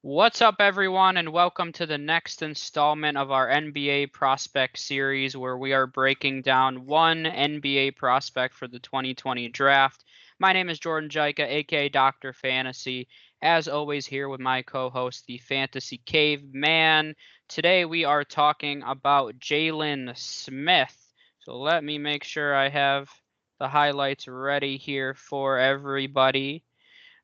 What's up, everyone, and welcome to the next installment of our NBA prospect series where we are breaking down one NBA prospect for the 2020 draft. My name is Jordan Jaika, aka Dr. Fantasy. As always, here with my co host, the Fantasy Caveman. Today we are talking about Jalen Smith. So let me make sure I have the highlights ready here for everybody.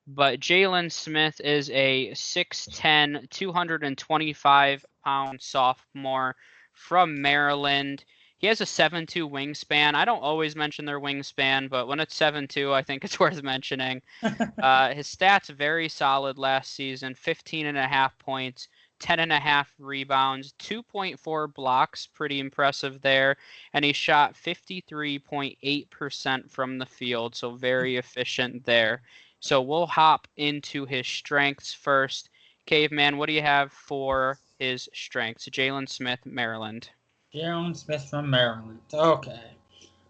But Jalen Smith is a 6'10", 225-pound sophomore from Maryland. He has a 7'2" wingspan. I don't always mention their wingspan, but when it's 7'2", I think it's worth mentioning. His stats very solid last season: 15.5 points, 10.5 rebounds, 2.4 blocks, pretty impressive there, and he shot 53.8% from the field, so very efficient there. So we'll hop into his strengths first. Caveman, what do you have for his strengths? Jalen Smith, Maryland. Jalen Smith from Maryland. Okay.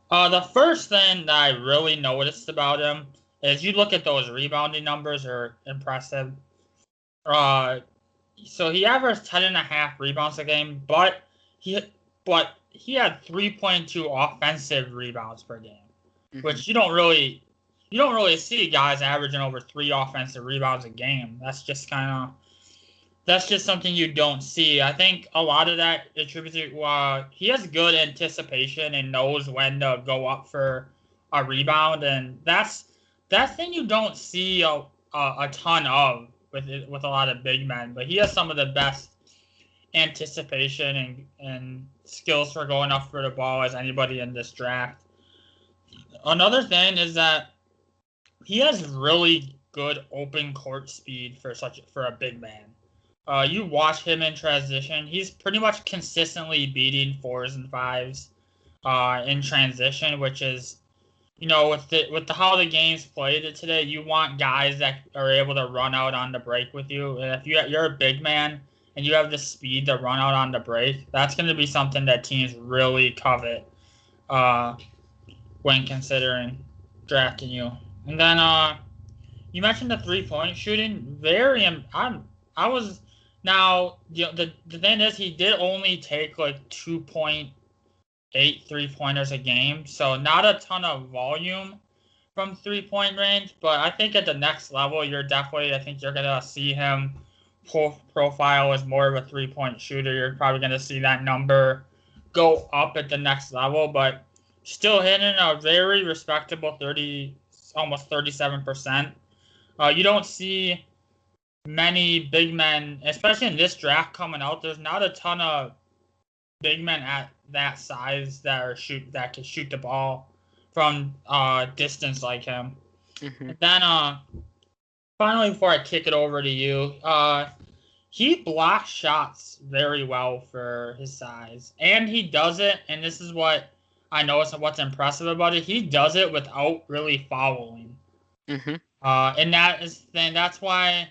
The first thing that I really noticed about him is you look at those rebounding numbers are impressive. So he averaged 10.5 rebounds a game, but he had 3.2 offensive rebounds per game, which you don't really see guys averaging over 3 offensive rebounds a game. That's just something you don't see. I think a lot of that attributes to he has good anticipation and knows when to go up for a rebound, and that's thing you don't see a ton of with a lot of big men. But he has some of the best anticipation and skills for going up for the ball as anybody in this draft. Another thing is that he has really good open court speed for a big man. You watch him in transition; he's pretty much consistently beating 4s and 5s in transition, which is, with how the game's played today, you want guys that are able to run out on the break with you. And if you're a big man and you have the speed to run out on the break, that's going to be something that teams really covet when considering drafting you. And then you mentioned the 3-point shooting. I was now the thing is he did only take like 2.8 3-pointers a game, so not a ton of volume from 3-point range. But I think at the next level, I think you're gonna see him profile as more of a 3-point shooter. You're probably gonna see that number go up at the next level, but still hitting a very respectable almost 37%. You don't see many big men, especially in this draft coming out. There's not a ton of big men at that size that can shoot the ball from distance like him. Mm-hmm. And then finally, before I kick it over to you, he blocks shots very well for his size, and he does it. And this is what I know is what's impressive about it. He does it without really fouling. Mm-hmm. And that's why.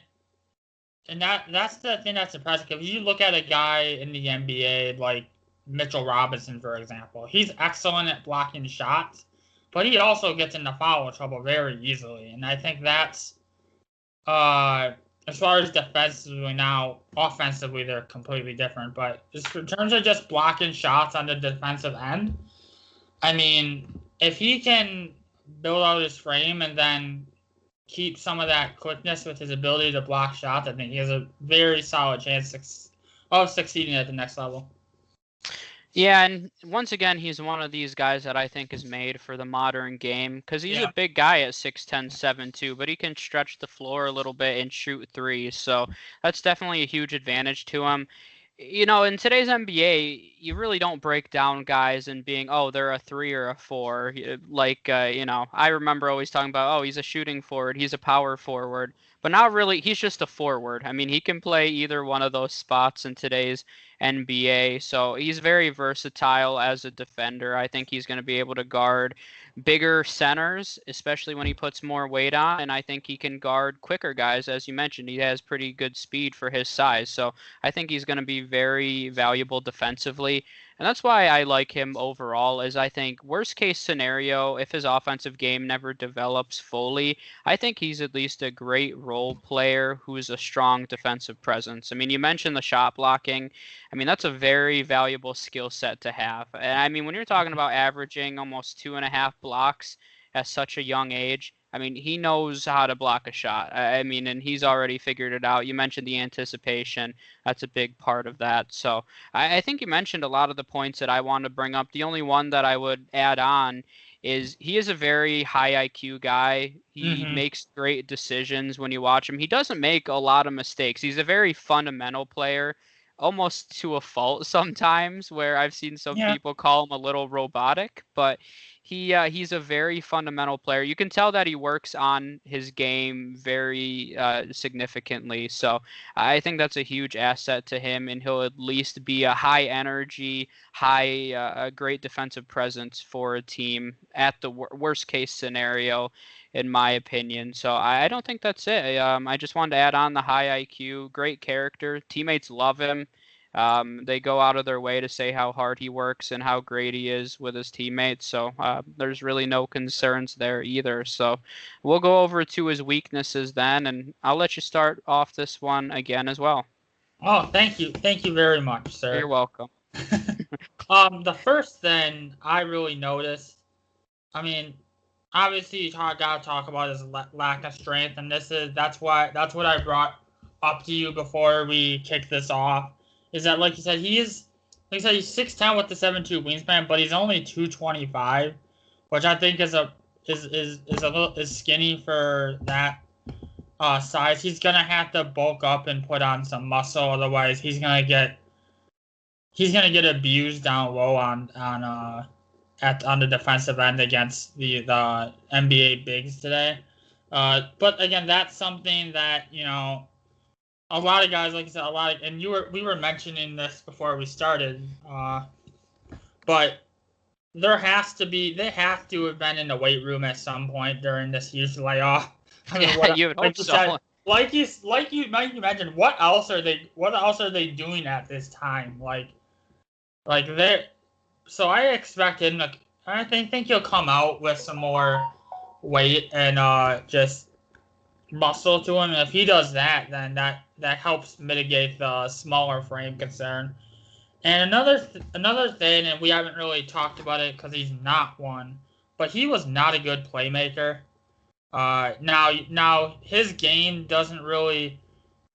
And that's the thing that's impressive. If you look at a guy in the NBA like Mitchell Robinson, for example, he's excellent at blocking shots, but he also gets into foul trouble very easily. And I think that's as far as defensively. Now, offensively, they're completely different. But just in terms of just blocking shots on the defensive end, I mean, if he can build out his frame and then keep some of that quickness with his ability to block shots, I think he has a very solid chance of succeeding at the next level. Yeah, and once again, he's one of these guys that I think is made for the modern game because he's a big guy at 6'10", 7'2", but he can stretch the floor a little bit and shoot threes, so that's definitely a huge advantage to him. In today's NBA, you really don't break down guys and being, oh, they're a 3 or a 4. I remember always talking about, oh, he's a shooting forward, he's a power forward. But not really, he's just a forward. I mean, he can play either one of those spots in today's NBA. So he's very versatile as a defender. I think he's going to be able to guard bigger centers, especially when he puts more weight on. And I think he can guard quicker guys. As you mentioned, he has pretty good speed for his size. So I think he's going to be very valuable defensively. And that's why I like him overall is I think worst case scenario, if his offensive game never develops fully, I think he's at least a great role player who's a strong defensive presence. I mean, you mentioned the shot blocking. I mean, that's a very valuable skill set to have. And I mean, when you're talking about averaging almost 2.5 blocks at such a young age, I mean, he knows how to block a shot. I mean, and he's already figured it out. You mentioned the anticipation. That's a big part of that. So I think you mentioned a lot of the points that I want to bring up. The only one that I would add on is he is a very high IQ guy. He Mm-hmm. makes great decisions when you watch him. He doesn't make a lot of mistakes. He's a very fundamental player, almost to a fault sometimes, where I've seen some Yeah. people call him a little robotic, but he's a very fundamental player. You can tell that he works on his game very significantly. So I think that's a huge asset to him, and he'll at least be a high energy, a great defensive presence for a team at the worst case scenario, in my opinion. So I don't think that's it. I just wanted to add on the high IQ, great character. Teammates love him. They go out of their way to say how hard he works and how great he is with his teammates. So there's really no concerns there either. So we'll go over to his weaknesses then, and I'll let you start off this one again as well. Oh, thank you very much, You're sir. welcome. The first thing I really noticed, I mean, obviously you gotta talk about his lack of strength, and that's what I brought up to you before we kick this off. Is that like you said, he's 6'10" with the 7'2" wingspan, but he's only 225, which I think is a little is skinny for that size. He's gonna have to bulk up and put on some muscle, otherwise he's gonna get abused down low on the defensive end against the NBA bigs today. But again, that's something that a lot of guys, like I said, and we were mentioning this before we started. But they have to have been in the weight room at some point during this huge layoff. I mean, Yeah, you would hope like you so. said, like you might imagine, what else are they doing at this time? Like they so I expect him to. I think he'll come out with some more weight and just muscle to him. And if he does that, then that helps mitigate the smaller frame concern. And another thing, and we haven't really talked about it because he's not one, but he was not a good playmaker. Now his game doesn't really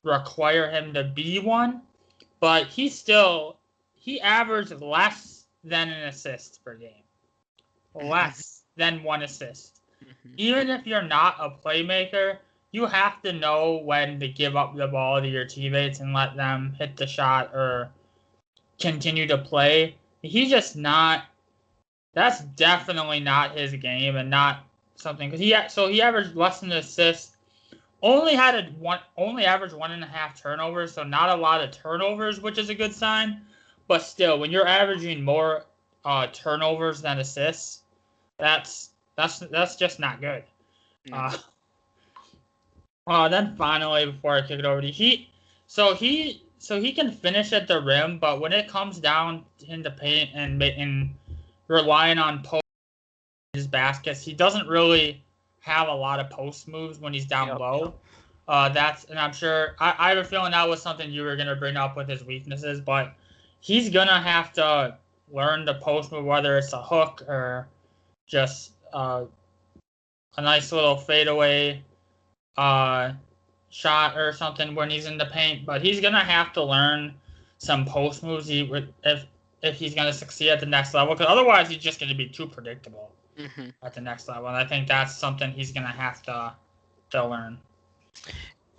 require him to be one, but he averaged less than an assist per game, less than one assist. Even if you're not a playmaker, you have to know when to give up the ball to your teammates and let them hit the shot or continue to play. He's just not. That's definitely not his game, and not something because he averaged less than an assist. Only averaged 1.5 turnovers, so not a lot of turnovers, which is a good sign. But still, when you're averaging more turnovers than assists, that's just not good. Then finally, before I kick it over to he can finish at the rim, but when it comes down in the paint and relying on his baskets, he doesn't really have a lot of post moves when he's down low. And I'm sure I have a feeling that was something you were gonna bring up with his weaknesses, but he's gonna have to learn the post move, whether it's a hook or just a nice little fadeaway shot or something when he's in the paint. But he's gonna have to learn some post moves if he's gonna succeed at the next level, because otherwise he's just gonna be too predictable at the next level. And I think that's something he's gonna have to learn.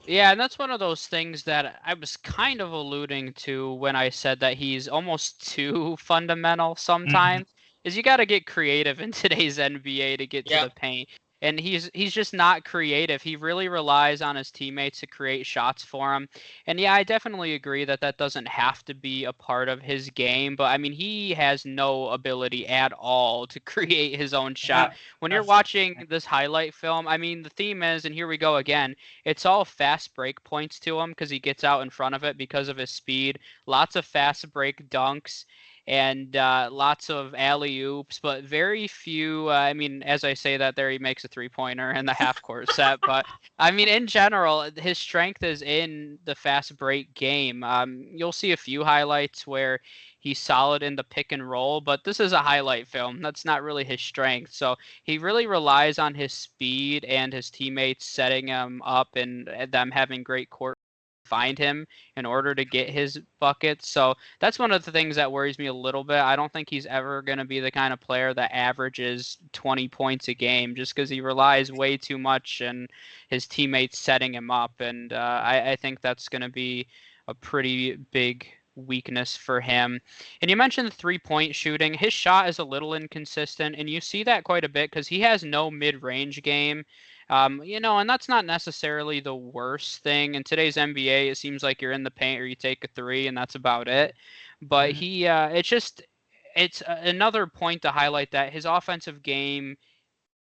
Yeah, and that's one of those things that I was kind of alluding to when I said that he's almost too fundamental sometimes. Is you got to get creative in today's NBA to get to the paint. And he's just not creative. He really relies on his teammates to create shots for him. And yeah, I definitely agree that doesn't have to be a part of his game. But I mean, he has no ability at all to create his own shot. When you're watching this highlight film, I mean, the theme is, and here we go again, it's all fast break points to him because he gets out in front of it because of his speed. Lots of fast break dunks. and lots of alley-oops, but very few. I mean, as I say that there, he makes a three-pointer in the half-court set. But, I mean, in general, his strength is in the fast break game. You'll see a few highlights where he's solid in the pick and roll, but this is a highlight film. That's not really his strength. So he really relies on his speed and his teammates setting him up and them having great court find him in order to get his buckets. So that's one of the things that worries me a little bit. I don't think he's ever going to be the kind of player that averages 20 points a game just because he relies way too much and his teammates setting him up. And I think that's going to be a pretty big weakness for him. And you mentioned the 3-point shooting. His shot is a little inconsistent, and you see that quite a bit because he has no mid-range game. And that's not necessarily the worst thing. In today's NBA, it seems like you're in the paint or you take a three, and that's about it. But it's another point to highlight that his offensive game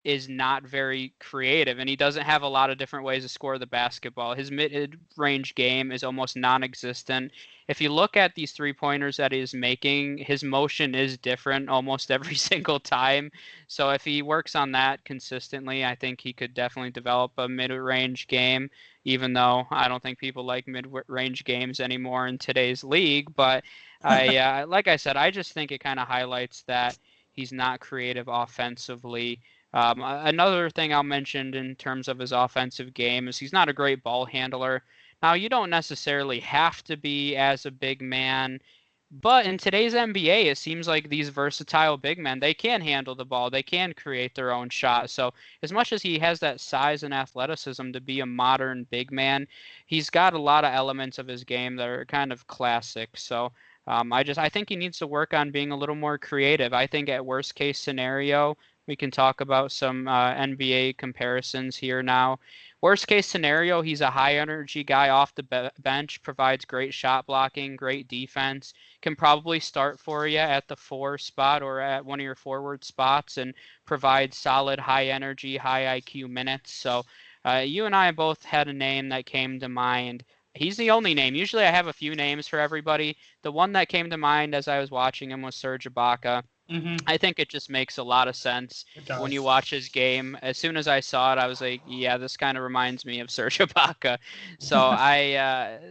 is not very creative, and he doesn't have a lot of different ways to score the basketball. His mid-range game is almost non-existent. If you look at these three-pointers that he's making, his motion is different almost every single time. So if he works on that consistently, I think he could definitely develop a mid-range game, even though I don't think people like mid-range games anymore in today's league. But like I said, I just think it kind of highlights that he's not creative offensively. Another thing I'll mention in terms of his offensive game is he's not a great ball handler. Now, you don't necessarily have to be as a big man, but in today's NBA, it seems like these versatile big men, they can handle the ball. They can create their own shot. So as much as he has that size and athleticism to be a modern big man, he's got a lot of elements of his game that are kind of classic. So I think he needs to work on being a little more creative. I think at worst case scenario, we can talk about some NBA comparisons here now. Worst case scenario, he's a high energy guy off the bench, provides great shot blocking, great defense, can probably start for you at the 4 spot or at one of your forward spots and provide solid high energy, high IQ minutes. So you and I both had a name that came to mind. He's the only name. Usually I have a few names for everybody. The one that came to mind as I was watching him was Serge Ibaka. I think it just makes a lot of sense when you watch his game. As soon as I saw it, I was like, yeah, this kind of reminds me of Serge Ibaka. So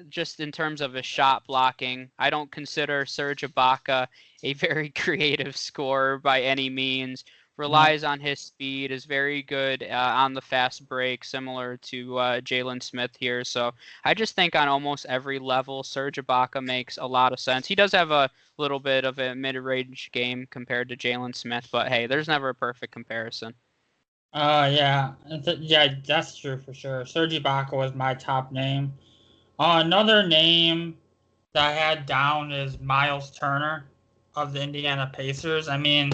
just in terms of his shot blocking, I don't consider Serge Ibaka a very creative scorer by any means. Relies on his speed, is very good on the fast break, similar to Jalen Smith here. So I just think on almost every level, Serge Ibaka makes a lot of sense. He does have a little bit of a mid-range game compared to Jalen Smith, but hey, there's never a perfect comparison. Yeah, that's true for sure. Serge Ibaka was my top name. Another name that I had down is Miles Turner of the Indiana Pacers. I mean,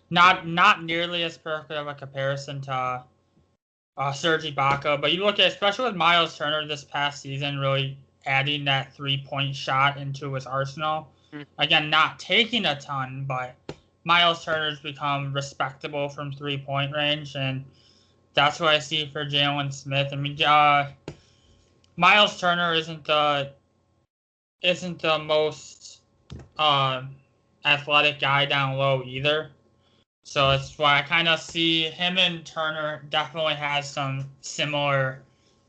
not nearly as perfect of a comparison to Serge Ibaka, but you look at, especially with Miles Turner this past season, really adding that 3-point shot into his arsenal. Again, not taking a ton, but Miles Turner's become respectable from 3-point range, and that's what I see for Jalen Smith. I mean, Miles Turner isn't the most athletic guy down low either. So that's why I kind of see him and Turner definitely has some similar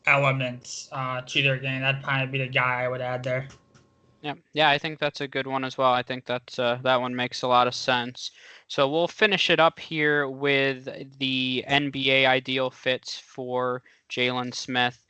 elements to their game. That'd kind of be the guy I would add there. Yeah, I think that's a good one as well. I think that's that one makes a lot of sense. So we'll finish it up here with the NBA ideal fits for Jalen Smith.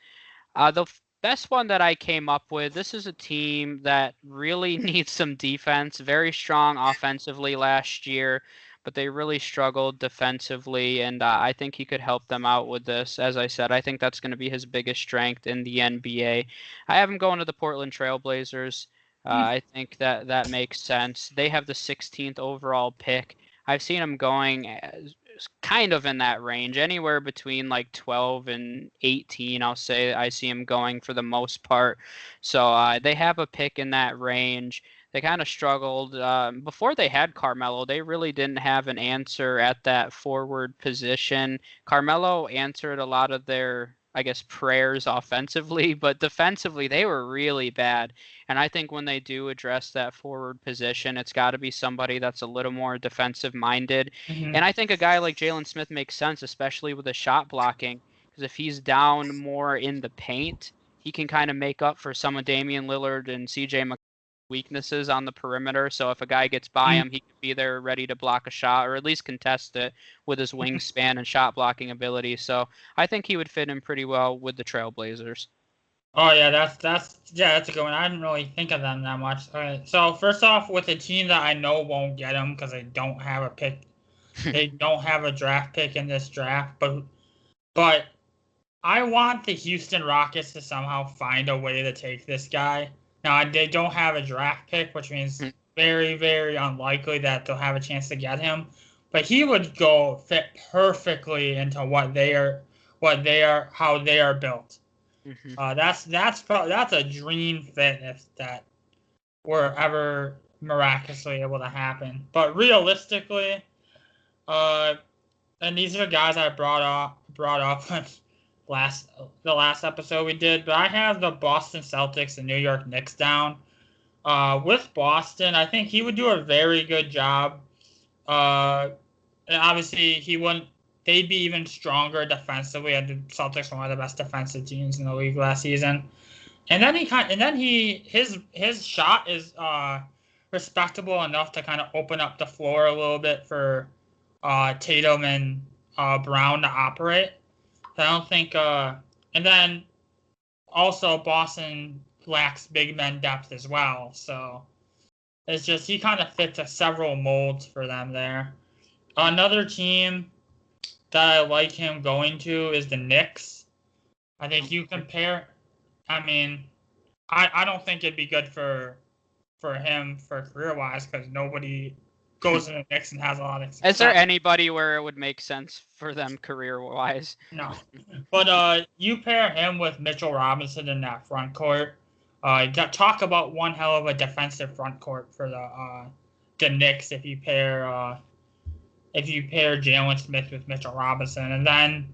The best one that I came up with, this is a team that really needs some defense, very strong offensively last year, but they really struggled defensively, and I think he could help them out with this. As I said, I think that's going to be his biggest strength in the NBA. I have him going to the Portland Trail Blazers. I think that makes sense. They have the 16th overall pick. I've seen him going kind of in that range, anywhere between like 12 and 18. I'll say I see him going for the most part. So they have a pick in that range. They kind of struggled before they had Carmelo. They really didn't have an answer at that forward position. Carmelo answered a lot of their I guess, prayers offensively, but defensively they were really bad. And I think when they do address that forward position, it's got to be somebody that's a little more defensive minded. Mm-hmm. And I think a guy like Jalen Smith makes sense, especially with the shot blocking, because if he's down more in the paint, he can kind of make up for some of Damian Lillard and CJ weaknesses on the perimeter. So if a guy gets by him, he can be there ready to block a shot or at least contest it with his wingspan and shot blocking ability. So I think he would fit in pretty well with the Trailblazers. Oh yeah, that's a good one. I didn't really think of them that much. All right, so first off, with a team that I know won't get him because they don't have a pick, they don't have a draft pick in this draft, but I want the Houston Rockets to somehow find a way to take this guy. Now, they don't have a draft pick, which means very, very unlikely that they'll have a chance to get him. But he would fit perfectly into how they are built. That's a dream fit if that were ever miraculously able to happen. But realistically, and these are guys I brought up the last episode we did, but I have the Boston Celtics and New York Knicks down. With Boston, I think he would do a very good job. And obviously, they'd be even stronger defensively. And the Celtics were one of the best defensive teams in the league last season. And then his shot is respectable enough to kind of open up the floor a little bit for Tatum and Brown to operate. I don't think, and then also Boston lacks big men depth as well. So it's just he kind of fits several molds for them there. Another team that I like him going to is the Knicks. I think you compare. I mean, I don't think it'd be good for him for career wise because nobody goes in the Knicks and has a lot of success. Is there anybody where it would make sense for them career-wise? No. But you pair him with Mitchell Robinson in that front court. Talk about one hell of a defensive front court for the Knicks if you pair Jalen Smith with Mitchell Robinson. And then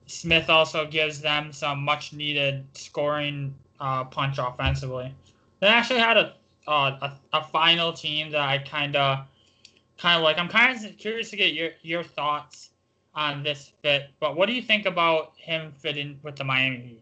Smith also gives them some much-needed scoring punch offensively. They actually had a final team that I kind of like. I'm kind of curious to get your thoughts on this fit. But what do you think about him fitting with the Miami Heat?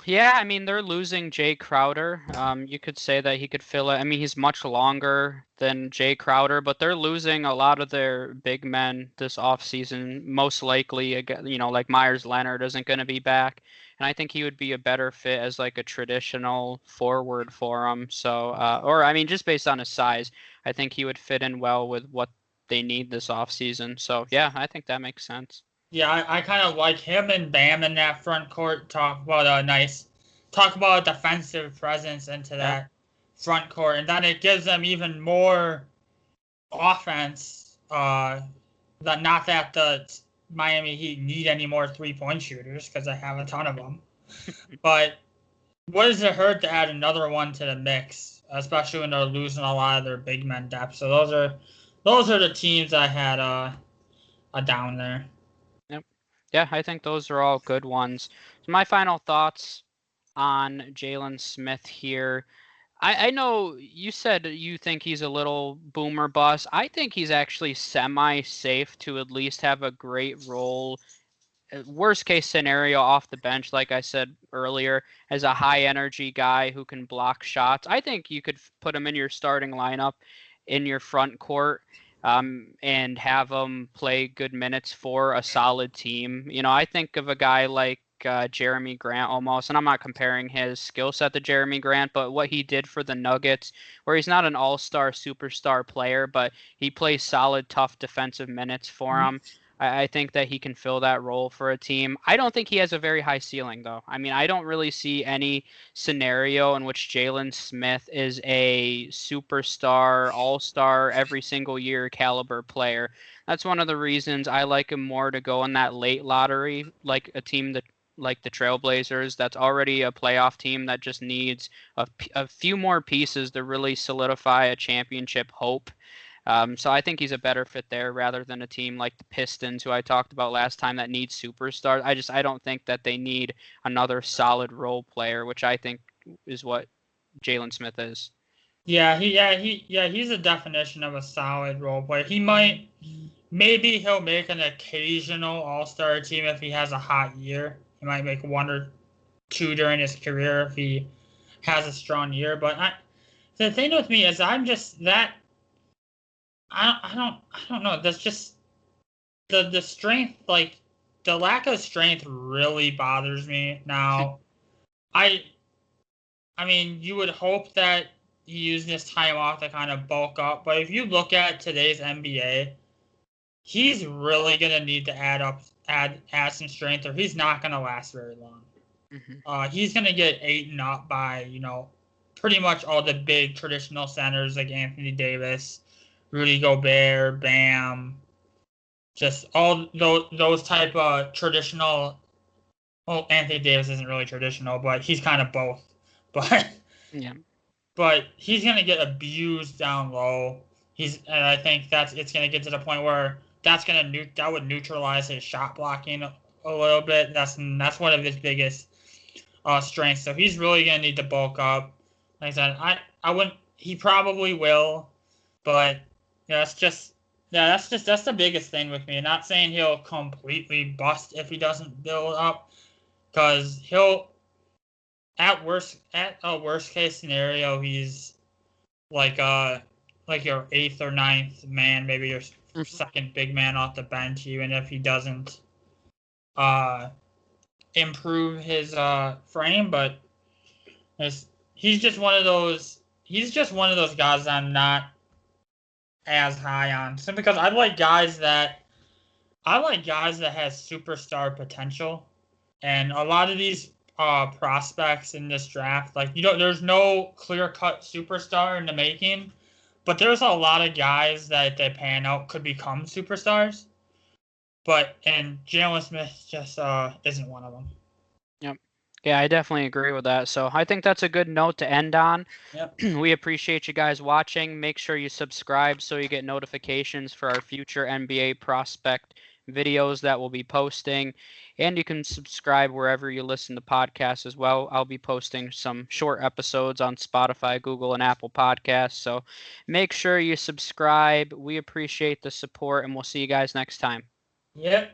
Yeah, I mean, they're losing Jay Crowder. You could say that he could fill it. I mean, he's much longer than Jay Crowder, but they're losing a lot of their big men this offseason. Most likely, like Myers Leonard isn't going to be back. And I think he would be a better fit as like a traditional forward for him. So, or I mean, just based on his size, I think he would fit in well with what they need this offseason. So, yeah, I think that makes sense. Yeah, I kind of like him and Bam in that front court. Talk about a defensive presence into that front court, and then it gives them even more offense. Not that the Miami Heat need any more 3-point shooters because they have a ton of them, but what does it hurt to add another one to the mix, especially when they're losing a lot of their big men depth? So those are the teams I had down there. Yeah, I think those are all good ones. So my final thoughts on Jalen Smith here. I know you said you think he's a little boomer bust. I think he's actually semi-safe to at least have a great role. Worst case scenario off the bench, like I said earlier, as a high energy guy who can block shots. I think you could put him in your starting lineup in your front court. And have him play good minutes for a solid team. I think of a guy like Jeremy Grant almost, and I'm not comparing his skill set to Jeremy Grant, but what he did for the Nuggets, where he's not an all-star superstar player, but he plays solid, tough defensive minutes for him. I think that he can fill that role for a team. I don't think he has a very high ceiling, though. I mean, I don't really see any scenario in which Jalen Smith is a superstar, all-star, every single year caliber player. That's one of the reasons I like him more to go in that late lottery, like a team that like the Trailblazers, that's already a playoff team that just needs a few more pieces to really solidify a championship hope. So I think he's a better fit there rather than a team like the Pistons, who I talked about last time, that needs superstars. I don't think that they need another solid role player, which I think is what Jalen Smith is. He's a definition of a solid role player. Maybe he'll make an occasional All-Star team if he has a hot year. He might make 1 or 2 during his career if he has a strong year. But the thing with me is I'm just that I don't know. That's just the strength, like the lack of strength really bothers me. Now, I mean, you would hope that he used this time off to kind of bulk up, but if you look at today's NBA, he's really gonna need to add some strength, or he's not gonna last very long. Mm-hmm. He's gonna get eaten up by pretty much all the big traditional centers like Anthony Davis, Rudy Gobert, Bam, just all those type of traditional. Well, Anthony Davis isn't really traditional, but he's kind of both. But Yeah. But he's gonna get abused down low. And I think it's gonna get to the point where that would neutralize his shot blocking a little bit. That's one of his biggest strengths. So he's really gonna need to bulk up. Like I said, I wouldn't. He probably will, but that's the biggest thing with me. Not saying he'll completely bust if he doesn't build up, because he'll at a worst case scenario, he's like your 8th or 9th man, maybe your second big man off the bench, even if he doesn't improve his frame. But he's just one of those guys I'm not as high on, simply because I like guys that has superstar potential, and a lot of these prospects in this draft, like there's no clear-cut superstar in the making, but there's a lot of guys that if they pan out could become superstars. And Jalen Smith just isn't one of them. Yep. Yeah, I definitely agree with that. So I think that's a good note to end on. Yep. We appreciate you guys watching. Make sure you subscribe so you get notifications for our future NBA prospect videos that we'll be posting. And you can subscribe wherever you listen to podcasts as well. I'll be posting some short episodes on Spotify, Google, and Apple Podcasts. So make sure you subscribe. We appreciate the support, and we'll see you guys next time. Yep.